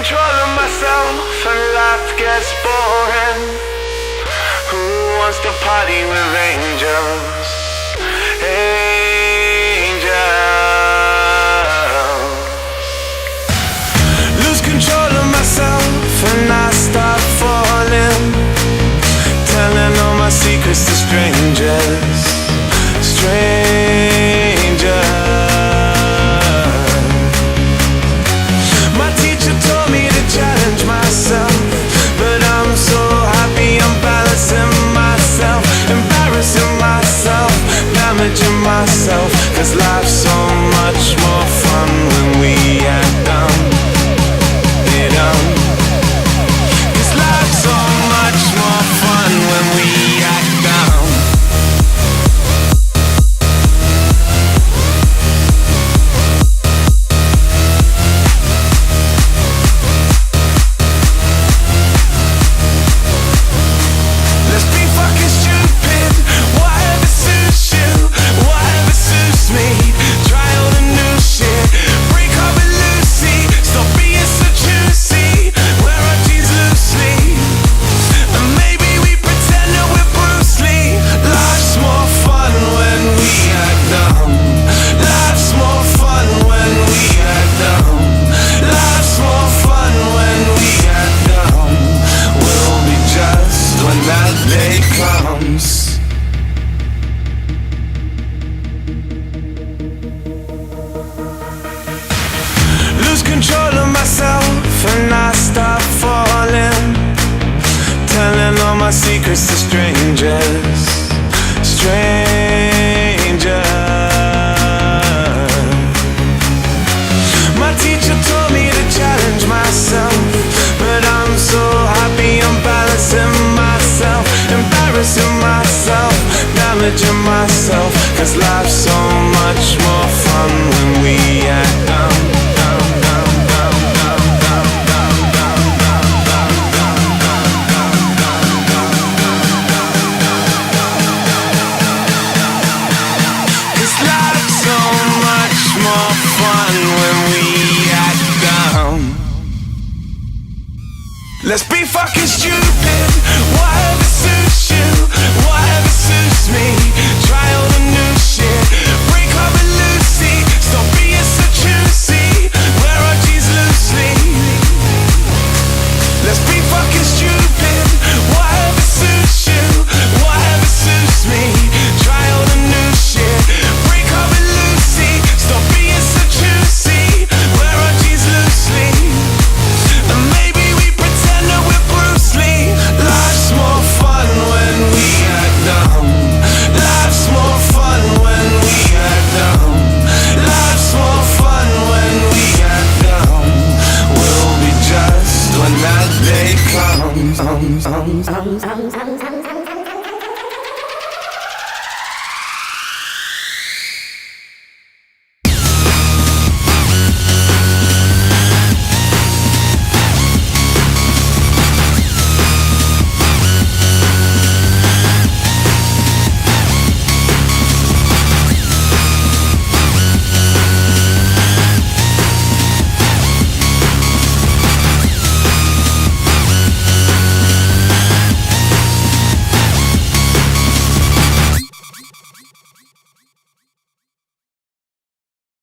control of myself and life gets boring. Who wants to party with angels? Angels. Lose control of myself and I start falling, telling all my secrets to strangers. Strangers. My teacher told me to challenge myself, but I'm so happy I'm balancing myself, embarrassing myself, damaging myself. Cause life's so much more fun when we act dumb. It Cause life's so much more fun when we act dumb. Lose control of myself and I start falling, telling all my secrets to strangers. Strangers. My teacher told me to challenge myself, but I'm so happy I'm balancing myself, embarrassing myself, damaging myself. Cause life's so much more fun when we act dumb. More fun when we act dumb. Let's be fucking stupid.